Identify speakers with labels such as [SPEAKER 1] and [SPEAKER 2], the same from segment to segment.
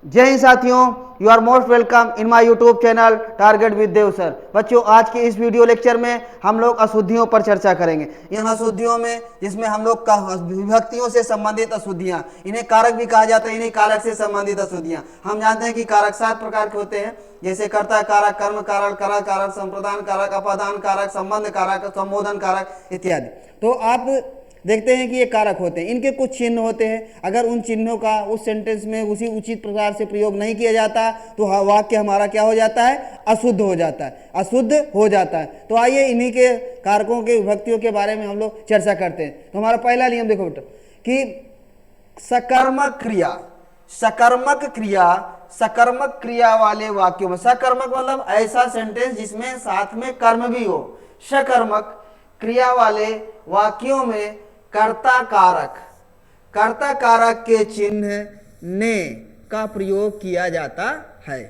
[SPEAKER 1] जय हिंद साथियों, you are most welcome in my YouTube channel target with Dev sir. बच्चों, आज के इस वीडियो लेक्चर में हम लोग अशुद्धियों पर चर्चा करेंगे। इन अशुद्धियों में जिसमें हम लोग का विभक्तियों से संबंधित अशुद्धियां, इन्हें कारक भी कहा जाता है, इन्हीं कारक से संबंधित अशुद्धियां। हम जानते हैं कि कारक 7 प्रकार के होते हैं, जैसे कर्ता कारक, कर्म कारक, करक कारक, संप्रदान कारक, अपादान कारक, संबंध कारक, संबोधन कारक इत्यादि। तो आप देखते हैं कि ये कारक होते हैं, इनके कुछ चिन्ह होते हैं। अगर उन चिन्हों का उस सेंटेंस में उसी उचित प्रकार से प्रयोग नहीं किया जाता तो वाक्य हमारा क्या हो जाता है? अशुद्ध हो जाता है, अशुद्ध हो जाता है। तो आइए इन्हीं के कारकों के विभक्तियों के बारे में हम लोग चर्चा करते हैं। तो हमारा पहला नियम देखो बेटा कि सकर्मक क्रिया, सकर्मक क्रिया, सकर्मक क्रिया वाले वाक्यों में, सकर्मक मतलब ऐसा सेंटेंस जिसमें साथ में कर्म भी हो, सकर्मक क्रिया वाले वाक्यों में कर्ता कारक, कर्ता कारक के चिन्ह ने का प्रयोग किया जाता है।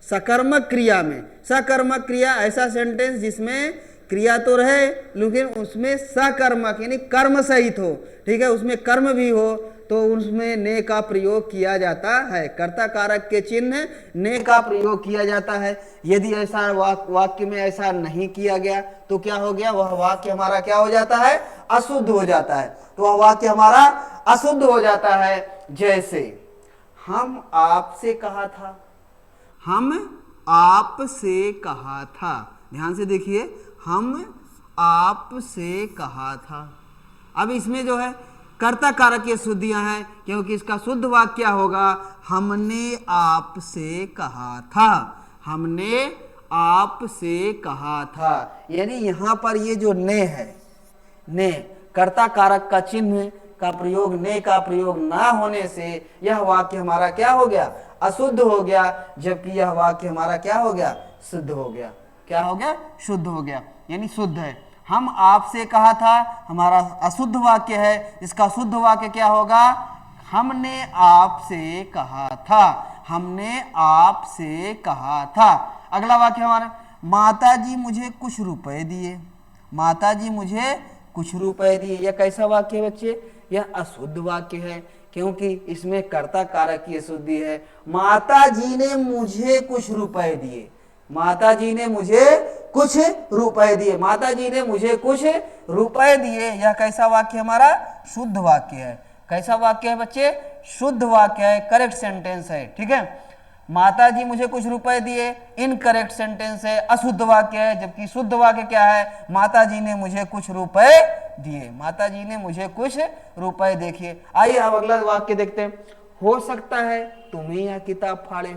[SPEAKER 1] सकर्मक क्रिया में, सकर्मक क्रिया ऐसा सेंटेंस जिसमें क्रिया तो रहे लेकिन उसमें सकर्मक यानी कर्म सहित हो, ठीक है, उसमें कर्म भी हो, तो उसमें ने का प्रयोग किया जाता है। कर्ता कारक के चिन्ह ने का प्रयोग किया जाता है। यदि ऐसा वाक्य में ऐसा नहीं किया गया तो क्या हो गया? वह वाक्य हमारा क्या हो जाता है? अशुद्ध हो जाता है। तो वह वाक्य हमारा अशुद्ध हो जाता है। जैसे हम आपसे कहा था, हम आपसे कहा था, ध्यान से देखिए, हम आपसे कहा था। अब इसमें जो है कर्ता कारक की शुद्धियां हैं, क्योंकि इसका शुद्ध वाक्य क्या होगा? हमने आपसे कहा था, हमने आपसे कहा था। यानी यहां पर ये जो ने है, ने कर्ता कारक का चिन्ह का प्रयोग, ने का प्रयोग ना होने से यह वाक्य हमारा क्या हो गया? अशुद्ध हो गया, जबकि यह वाक्य हमारा क्या हो गया? शुद्ध हो गया। क्या हो गया? शुद्ध हो गया, यानी शुद्ध है। हम आपसे कहा था हमारा अशुद्ध वाक्य है, इसका शुद्ध वाक्य क्या होगा? हमने आपसे कहा था, हमने आपसे कहा था। अगला वाक्य हमारा, माताजी मुझे कुछ रुपए दिए, माताजी मुझे कुछ रुपए दिए। यह कैसा वाक्य है बच्चे? यह अशुद्ध वाक्य है, क्योंकि इसमें कर्ता कारक की अशुद्धि है। माताजी ने मुझे कुछ रुपए दिए, माताजी ने मुझे कुछ रुपए दिए, माताजी ने मुझे कुछ रुपए दिए। यह कैसा वाक्य हमारा? शुद्ध वाक्य है। कैसा वाक्य है बच्चे? शुद्ध वाक्य है, करेक्ट सेंटेंस है, ठीक है। माताजी मुझे कुछ रुपए दिए इनकरेक्ट सेंटेंस है, अशुद्ध वाक्य है, जबकि शुद्ध वाक्य क्या है? माताजी ने मुझे कुछ रुपए दिए, माताजी ने मुझे कुछ रुपए। देखिए, आइए अब अगला वाक्य देखते हैं। हो सकता है तुम ही यह किताब फाड़े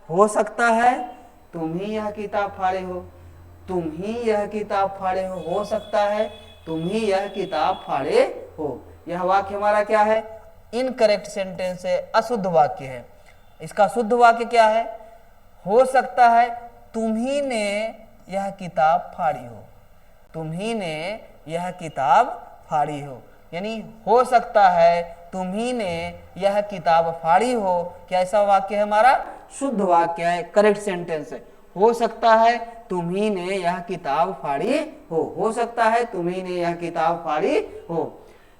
[SPEAKER 1] हो सकता है तुम ही यह किताब फाड़े हो, तुम ही यह किताब फाड़े हो सकता है तुम ही यह किताब फाड़े हो। यह वाक्य हमारा क्या है? इनकरेक्ट सेंटेंस है, अशुद्ध वाक्य है। इसका शुद्ध वाक्य क्या है? हो सकता है तुम ही ने यह किताब फाड़ी हो, तुम ही ने यह किताब फाड़ी हो। यानी हो सकता है तुम ही ने यह किताब फाड़ी हो। क्या ऐसा वाक्य है हमारा? शुद्ध वाक्य है, करेक्ट सेंटेंस है। हो सकता है तुम ही ने यह किताब फाड़ी हो सकता है तुम ही ने यह किताब फाड़ी हो।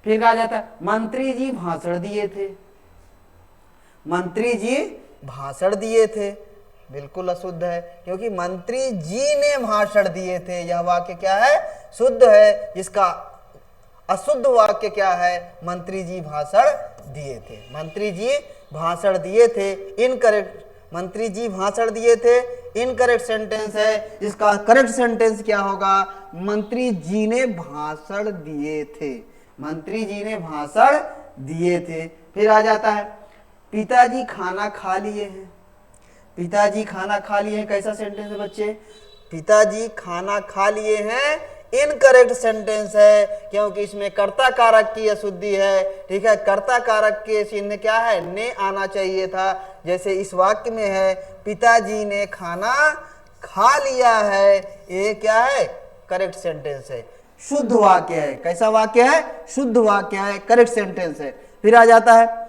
[SPEAKER 1] फिर कहा जाता है मंत्री जी भाषण दिए थे, मंत्री जी भाषण दिए थे। बिल्कुल अशुद्ध है, क्योंकि मंत्री जी ने भाषण दिए थे। यह वाक्य क्या है? शुद्ध है। जिसका अशुद्ध वाक्य क्या है? मंत्री जी भाषण दिए थे, मंत्री जी भाषण दिए थे, इनकरेक्ट। मंत्री जी भाषण दिए थे इनकरेक्ट सेंटेंस है। इसका करेक्ट सेंटेंस क्या होगा? मंत्री जी ने भाषण दिए थे, मंत्री जी ने भाषण दिए थे। फिर आ जाता है पिताजी खाना खा लिए हैं, पिताजी खाना खा लिए हैं। कैसा सेंटेंस है बच्चे? पिताजी खाना खा लिए हैं इनकरेक्ट सेंटेंस है, क्योंकि इसमें कर्ता कारक की अशुद्धि है, ठीक है। कर्ता कारक के चिन्ह क्या है? ने आना चाहिए था, जैसे इस वाक्य में है पिताजी ने खाना खा लिया है। ये क्या है? करेक्ट सेंटेंस है, शुद्ध वाक्य है। कैसा वाक्य है? शुद्ध वाक्य है, करेक्ट सेंटेंस है। फिर आ जाता है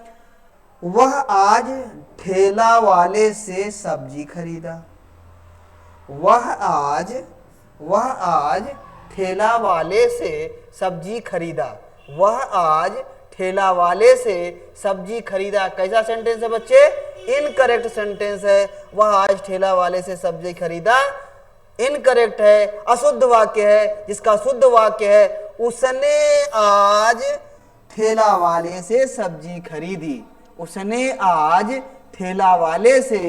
[SPEAKER 1] वह आज ठेला वाले से सब्जी खरीदा, वह आज ठेला वाले से सब्जी खरीदा, वह आज ठेला वाले से सब्जी खरीदा। कैसा सेंटेंस है बच्चे? इनकरेक्ट सेंटेंस है। वह आज ठेला वाले से सब्जी खरीदा, इनकरेक्ट है, अशुद्ध वाक्य है। जिसका शुद्ध वाक्य है उसने आज ठेला वाले से सब्जी खरीदी। उसने आज ठेला वाले से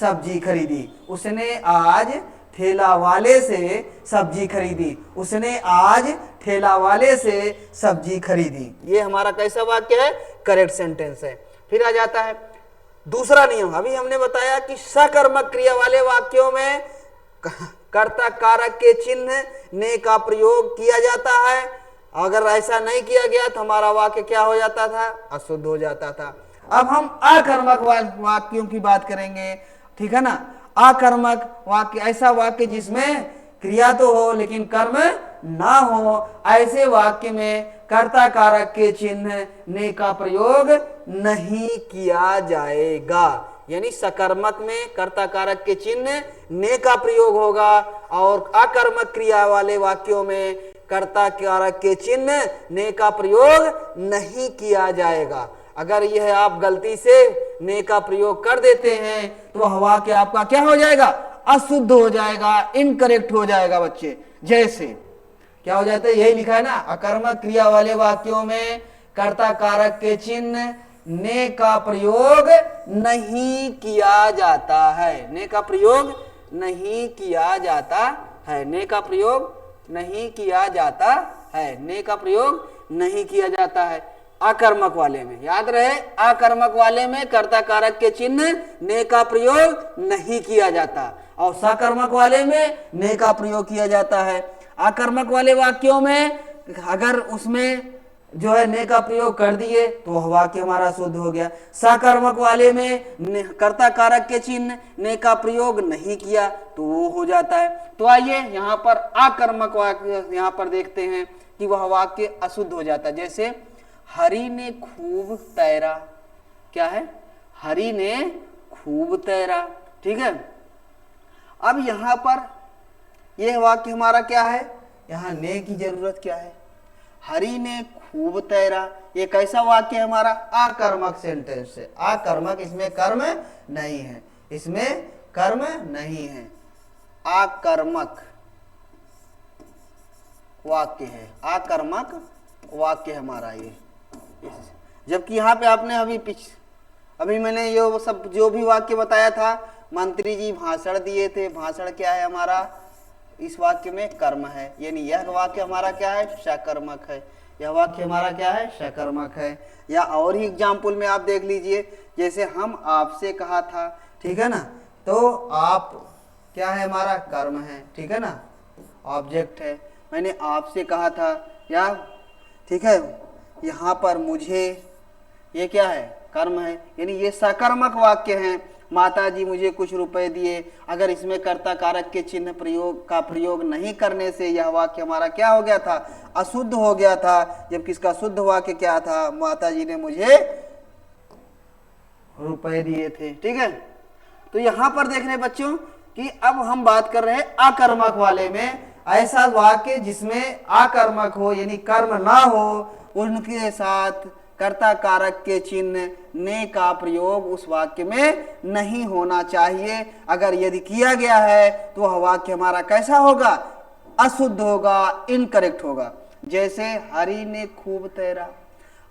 [SPEAKER 1] सब्जी खरीदी। उसने आज ठेला वाले से सब्जी खरीदी। उसने आज ठेला वाले से सब्जी खरीदी। ये हमारा कैसा वाक्य है? करेक्ट सेंटेंस है। फिर आ जाता है दूसरा नियम। अभी हमने बताया कि सकर्मक क्रिया वाले वाक्यों में कर्ता कारक के चिन्ह ने का प्रयोग किया जाता है। अगर ऐसा नहीं किया गया तो हमारा वाक्य क्या हो जाता था? अशुद्ध हो जाता था। अब हम अकर्मक वाक्यों की बात करेंगे, ठीक है ना। अकर्मक वाक्य ऐसा वाक्य जिसमें क्रिया तो हो लेकिन कर्म ना हो, ऐसे वाक्य में कर्ता कारक के चिन्ह ने का प्रयोग नहीं किया जाएगा। यानी सकर्मक में कर्ता कारक के चिन्ह ने का प्रयोग होगा और अकर्मक क्रिया वाले वाक्यों में कर्ता कारक के चिन्ह ने का प्रयोग नहीं किया जाएगा। अगर यह आप गलती से ने का प्रयोग कर देते हैं तो वह वाक्य आपका क्या हो जाएगा? अशुद्ध हो जाएगा, इनकरेक्ट हो जाएगा बच्चे। जैसे क्या हो जाता है? यही लिखा है ना, अकर्मक क्रिया वाले वाक्यों में कर्ता कारक के चिन्ह ने का प्रयोग नहीं किया जाता है। ने का प्रयोग नहीं किया जाता है। ने का प्रयोग नहीं किया जाता है। ने का प्रयोग नहीं किया जाता है। अकर्मक वाले में याद रहे, अकर्मक वाले में कर्ता कारक के चिन्ह ने का प्रयोग नहीं किया जाता और सकर्मक वाले में ने का प्रयोग किया जाता है। अकर्मक वाले वाक्यों में अगर उसमें जो है ने का प्रयोग कर दिए तो वह वाक्य हमारा शुद्ध हो गया। सकर्मक वाले में कर्ता कारक के चिन्ह ने का प्रयोग नहीं किया तो वो हो जाता है। तो आइए यहाँ पर अकर्मक वाक्य यहाँ पर देखते हैं कि वह वाक्य अशुद्ध हो जाता है। जैसे हरि ने खूब तैरा। क्या है? हरि ने खूब तैरा। ठीक है। अब यहां पर यह वाक्य हमारा क्या है? यहां ने की जरूरत क्या है? हरि ने खूब तैरा। ये कैसा वाक्य है हमारा? अकर्मक सेंटेंस है। अकर्मक, इसमें कर्म नहीं है। इसमें कर्म नहीं है। अकर्मक वाक्य है। अकर्मक वाक्य हमारा ये। जबकि यहाँ पे आपने अभी मैंने ये सब जो भी वाक्य बताया था, मंत्री जी भाषण दिए थे। भाषण क्या है हमारा? इस वाक्य में कर्म है। यानी यह वाक्य हमारा क्या है? सकर्मक है। यह वाक्य हमारा क्या है? सकर्मक है। या और ही एग्जाम्पल में आप देख लीजिए, जैसे हम आपसे कहा था, ठीक है ना, तो आप क्या है हमारा? कर्म है। ठीक है ना, ऑब्जेक्ट है। मैंने आपसे कहा था, या ठीक है, यहाँ पर मुझे, ये क्या है? कर्म है। यानी ये सकर्मक वाक्य है। माता जी मुझे कुछ रुपए दिए। अगर इसमें कर्ता कारक के चिन्ह प्रयोग नहीं करने से यह वाक्य हमारा क्या हो गया था? अशुद्ध हो गया था। जबकि इसका शुद्ध वाक्य क्या था? माता जी ने मुझे रुपए दिए थे। ठीक है। तो यहां पर देख रहे बच्चों कि अब हम बात कर रहे हैं अकर्मक वाले में। ऐसा वाक्य जिसमें अकर्मक हो यानी कर्म ना हो, उनके साथ कर्ता कारक के चिन्ह ने का प्रयोग उस वाक्य में नहीं होना चाहिए। अगर यदि किया गया है तो वह वाक्य हमारा कैसा होगा? अशुद्ध होगा, इनकरेक्ट होगा। जैसे हरि ने खूब तैरा।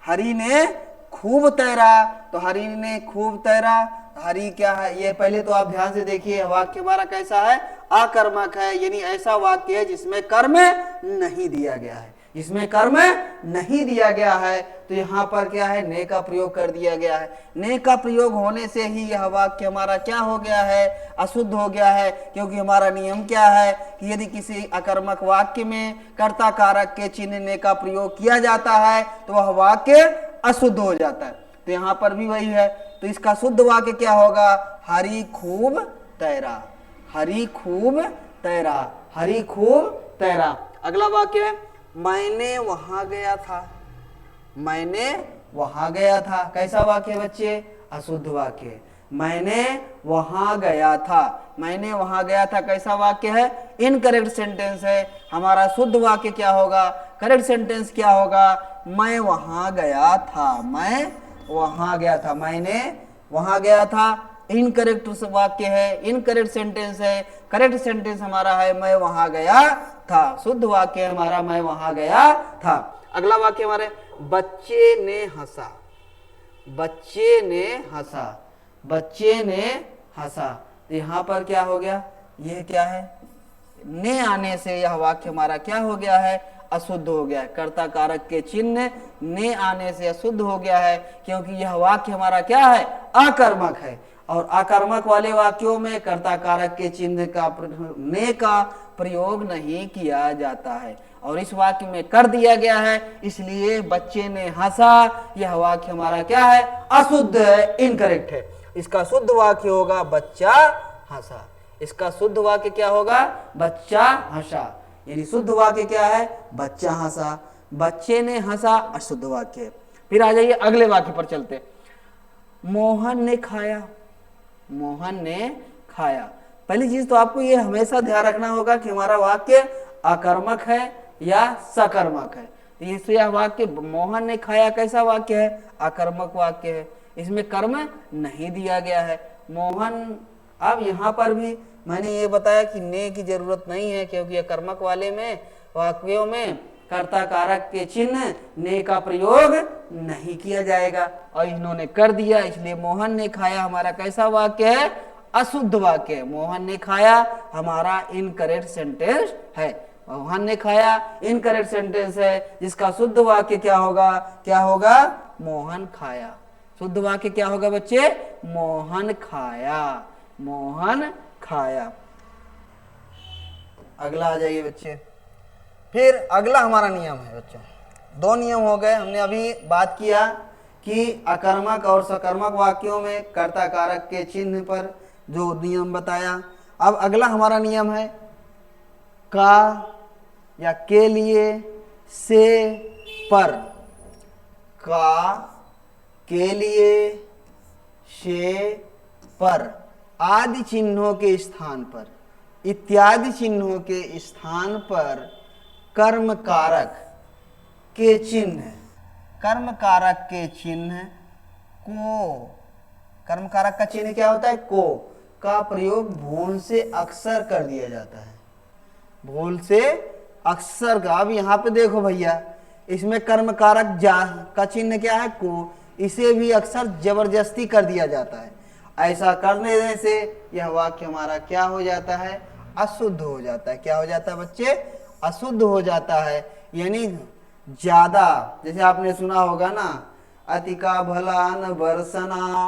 [SPEAKER 1] हरि ने खूब तैरा, तो हरि ने खूब तैरा, हरि क्या है? ये पहले तो आप ध्यान से देखिए, वाक्य हमारा कैसा है? अकर्मक है। यानी ऐसा वाक्य है जिसमें कर्म नहीं दिया गया है। इसमें कर्म नहीं दिया गया है तो यहाँ पर क्या है? ने का प्रयोग कर दिया गया है। ने का प्रयोग होने से ही यह वाक्य हमारा क्या हो गया है? अशुद्ध हो गया है। क्योंकि हमारा नियम क्या है कि यदि किसी अकर्मक वाक्य में कर्ता कारक के चिन्ह ने का प्रयोग किया जाता है तो वह वाक्य अशुद्ध हो जाता है। तो यहाँ पर भी वही है। तो इसका शुद्ध वाक्य क्या होगा? हरि खूब तैरा। हरि खूब तैरा। हरि खूब तैरा। अगला वाक्य है मैंने वहां गया था। मैंने वहां गया था। कैसा वाक्य है बच्चे? अशुद्ध वाक्य। मैंने वहां गया था। मैंने वहां गया था कैसा वाक्य है? इनकरेक्ट सेंटेंस है। हमारा शुद्ध वाक्य क्या होगा? करेक्ट सेंटेंस क्या होगा? मैं वहां गया था। मैं वहां गया था। मैंने वहां गया था। इनकरेक्ट वाक्य है, इनकरेक्ट सेंटेंस है। करेक्ट सेंटेंस हमारा है मैं वहां गया था। शुद्ध वाक्य हमारा मैं वहां गया था। अगला वाक्य हमारे बच्चे ने हंसा, बच्चे ने हंसा, बच्चे ने हंसा। तो यहां पर क्या हो गया, यह क्या है, ने आने से यह वाक्य हमारा क्या हो गया है, अशुद्ध हो गया है। कर्ता कारक के चिन्ह ने आने से अशुद्ध हो गया है, क्योंकि यह वाक्य हमारा क्या है, अकर्मक है। और अकर्मक वाले वाक्यों में कर्ता कारक के चिन्ह का ने का प्रयोग नहीं किया जाता है, और इस वाक्य में कर दिया गया है, इसलिए बच्चे ने हंसा यह वाक्य हमारा क्या है, अशुद्ध है, इनकरेक्ट है। इसका शुद्ध वाक्य होगा बच्चा हंसा। इसका शुद्ध वाक्य क्या होगा, बच्चा हंसा। यानी शुद्ध वाक्य क्या है, बच्चा हंसा। बच्चे ने हंसा अशुद्ध वाक्य है। फिर आ जाइए अगले वाक्य पर चलते। मोहन ने खाया, मोहन ने खाया। पहली चीज तो आपको ये हमेशा ध्यान रखना होगा कि हमारा वाक्य अकर्मक है या सकर्मक है। तो यह वाक्य मोहन ने खाया कैसा वाक्य है, अकर्मक वाक्य है, इसमें कर्म नहीं दिया गया है। मोहन, अब यहाँ पर भी मैंने ये बताया कि ने की जरूरत नहीं है, क्योंकि अकर्मक वाले में वाक्यों में कर्ता कारक के चिन्ह ने का प्रयोग नहीं किया जाएगा, और इन्होंने कर दिया, इसलिए मोहन ने खाया हमारा कैसा वाक्य है, अशुद्ध वाक्य है। मोहन ने खाया हमारा इनकरेक्ट सेंटेंस है। मोहन ने खाया इनकरेक्ट सेंटेंस है, जिसका शुद्ध वाक्य क्या होगा, क्या होगा, मोहन खाया। शुद्ध वाक्य क्या होगा बच्चे, मोहन खाया, मोहन खाया। अगला आ जाइए बच्चे। फिर अगला हमारा नियम है बच्चों, दो नियम हो गए। हमने अभी बात किया कि अकर्मक और सकर्मक वाक्यों में कर्ता कारक के चिन्ह पर जो नियम बताया। अब अगला हमारा नियम है का या के लिए, से, पर। का, के लिए, से, पर आदि चिन्हों के स्थान पर, इत्यादि चिन्हों के स्थान पर कर्म कारक के चिन्ह, कर्म कारक के चिन्ह को, कर्म कारक का चिन्ह क्या होता है, को का प्रयोग भूल से अक्सर कर दिया जाता है, भूल से अक्सर का। अब यहाँ पे देखो भैया, इसमें कर्म कारक जा का चिन्ह क्या है, को, इसे भी अक्सर जबरदस्ती कर दिया जाता है। ऐसा करने से यह वाक्य हमारा क्या हो जाता है, अशुद्ध हो जाता है। क्या हो जाता है बच्चे, अशुद्ध हो जाता है। यानी ज्यादा, जैसे आपने सुना होगा ना, अति का भला न बरसना,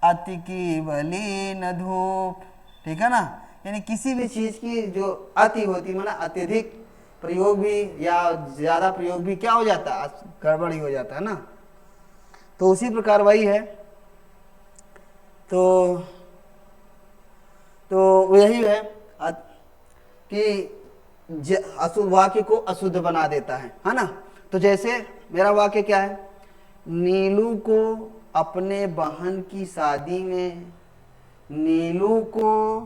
[SPEAKER 1] अति की भली न धूप, ठीक है ना। यानी किसी भी चीज की जो अति होती, माना अत्यधिक प्रयोग भी या ज्यादा प्रयोग भी क्या हो जाता है, गड़बड़ी हो जाता है ना। तो उसी प्रकार वही है। तो यही है कि अशुद्ध वाक्य को अशुद्ध बना देता है ना। तो जैसे मेरा वाक्य क्या है, नीलू को अपने बहन की शादी में, नीलू को,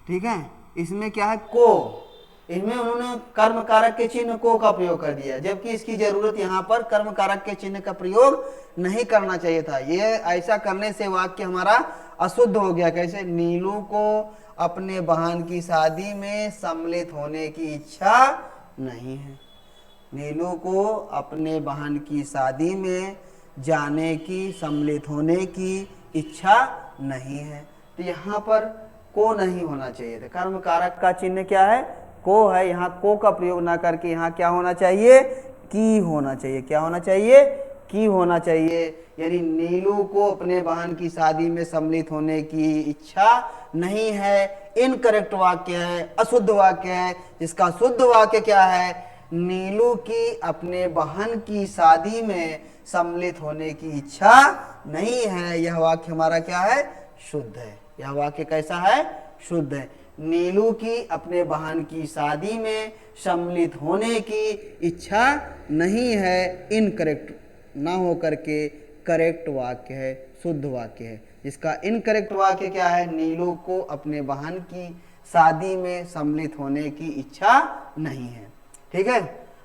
[SPEAKER 1] ठीक है, इसमें क्या है, को, इसमें उन्होंने कर्म कारक के चिन्ह को का प्रयोग कर दिया, जबकि इसकी जरूरत यहाँ पर कर्म कारक के चिन्ह का प्रयोग नहीं करना चाहिए था। ये ऐसा करने से वाक्य हमारा अशुद्ध हो गया। कैसे, नीलू को अपने बहन की शादी में सम्मिलित होने की इच्छा नहीं है, नीलू को अपने बहन की शादी में जाने की, सम्मिलित होने की इच्छा नहीं है। तो यहाँ पर को नहीं होना चाहिए था। कर्म कारक का चिन्ह क्या है, को है। यहाँ को का प्रयोग ना करके यहाँ क्या होना चाहिए, की होना चाहिए। क्या होना चाहिए, की होना चाहिए। यानी नीलू को अपने बहन की शादी में सम्मिलित होने की इच्छा नहीं है, इनकरेक्ट वाक्य है, अशुद्ध वाक्य है। जिसका शुद्ध वाक्य क्या है, नीलू की अपने बहन की शादी में सम्मिलित होने की इच्छा नहीं है। यह वाक्य हमारा क्या है, शुद्ध है। यह वाक्य कैसा है, शुद्ध है। नीलू की अपने बहन की शादी में सम्मिलित होने की इच्छा नहीं है, इनकरेक्ट ना हो करके करेक्ट वाक्य है, शुद्ध वाक्य है। इसका इनकरेक्ट वाक्य क्या है, नीलू को अपने बहन की शादी में सम्मिलित होने की इच्छा नहीं है। ठीक है,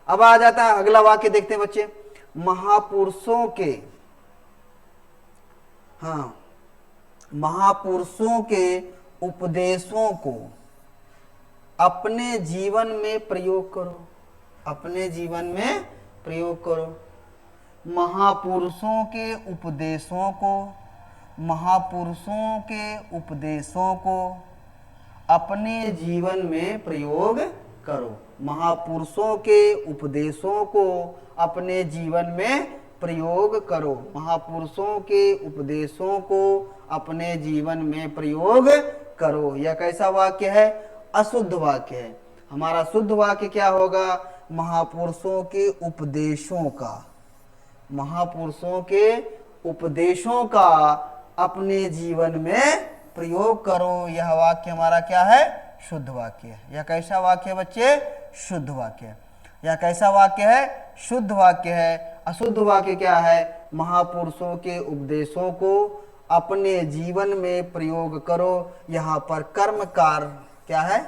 [SPEAKER 1] अब आ जाता है अगला वाक्य, देखते हैं बच्चे। महापुरुषों के हाँ, महापुरुषों के उपदेशों को अपने जीवन में प्रयोग करो, अपने जीवन में प्रयोग करो। महापुरुषों के उपदेशों को, महापुरुषों के उपदेशों को अपने जीवन में प्रयोग करो। महापुरुषों के उपदेशों को अपने जीवन में प्रयोग करो। महापुरुषों के उपदेशों को अपने जीवन में प्रयोग करो। यह कैसा वाक्य है? अशुद्ध वाक्य है। हमारा शुद्ध वाक्य क्या होगा? महापुरुषों के उपदेशों का, महापुरुषों के उपदेशों का अपने जीवन में प्रयोग करो। यह वाक्य हमारा क्या है? शुद्ध वाक्य है। यह कैसा वाक्य है बच्चे? शुद्ध वाक्य है। यह कैसा वाक्य है? शुद्ध वाक्य है। अशुद्ध वाक्य क्या है? महापुरुषों के उपदेशों को अपने जीवन में प्रयोग करो। यहाँ पर कर्मकार क्या है?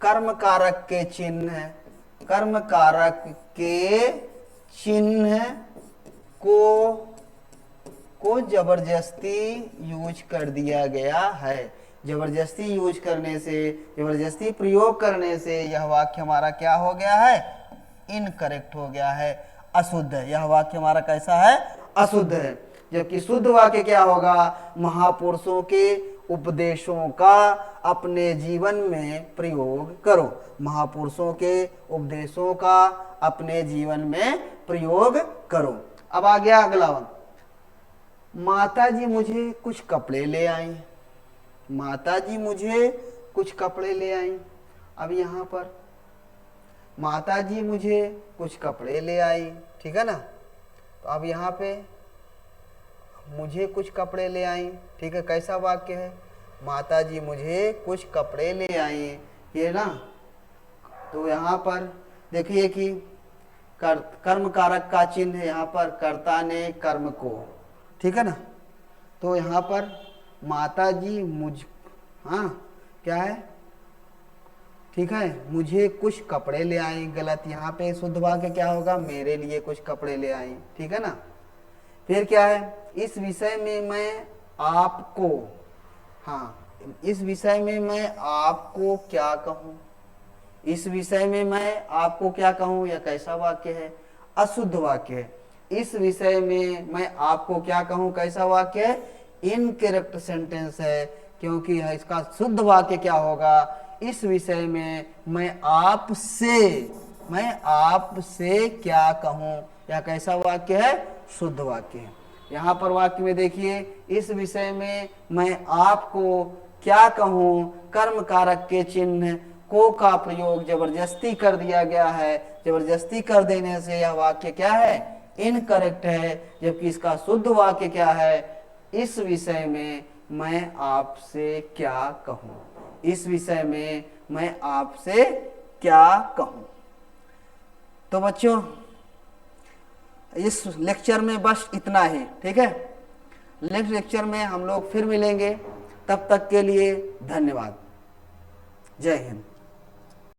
[SPEAKER 1] कर्म कारक के चिन्ह है। कर्म कारक के चिन्ह को जबरदस्ती यूज कर दिया गया है। जबरदस्ती यूज करने से, जबरदस्ती प्रयोग करने से यह वाक्य हमारा क्या हो गया है? इनकरेक्ट हो गया है, अशुद्ध है। यह वाक्य हमारा कैसा है? अशुद्ध है। जबकि शुद्ध वाक्य क्या होगा? महापुरुषों के उपदेशों का अपने जीवन में प्रयोग करो। महापुरुषों के उपदेशों का अपने जीवन में प्रयोग करो। अब आ गया अगला वन। माता जी मुझे कुछ कपड़े ले आई। माता जी मुझे कुछ कपड़े ले आई। अब यहाँ पर माता जी मुझे कुछ कपड़े ले आई, ठीक है ना? तो अब यहाँ पे मुझे कुछ कपड़े ले आई, ठीक है। कैसा वाक्य है? माता जी मुझे कुछ कपड़े ले आई, ये ना। तो यहाँ पर देखिए कि कर्म कारक का चिन्ह है। यहाँ पर कर्ता ने कर्म को, ठीक है ना। तो यहाँ पर माता जी हाँ क्या है? ठीक है, मुझे कुछ कपड़े ले आई। गलत। यहाँ पे शुद्ध वाक्य क्या होगा? मेरे लिए कुछ कपड़े ले आई, ठीक है ना। फिर क्या है? इस विषय में मैं आपको, हाँ, इस विषय में मैं आपको क्या कहूँ? इस विषय में मैं आपको क्या कहूँ? यह कैसा वाक्य है? अशुद्ध वाक्य है। इस विषय में मैं आपको क्या कहूँ? कैसा वाक्य है? इनकरेक्ट सेंटेंस है, क्योंकि इसका शुद्ध वाक्य क्या होगा? इस विषय में मैं आपसे क्या कहूँ? यह कैसा वाक्य है? शुद्ध वाक्य है। यहाँ पर वाक्य में देखिए, इस विषय में मैं आपको क्या कहूँ, कर्म कारक के चिन्ह को का प्रयोग जबरदस्ती कर दिया गया है। जबरदस्ती कर देने से यह वाक्य क्या है? इनकरेक्ट है। जबकि इसका शुद्ध वाक्य क्या है? इस विषय में मैं आपसे क्या कहूँ। इस विषय में मैं आपसे क्या कहूँ। तो बच्चों, इस लेक्चर में बस इतना ही, ठीक है। नेक्स्ट लेक्चर में हम लोग फिर मिलेंगे। तब तक के लिए धन्यवाद। जय हिंद।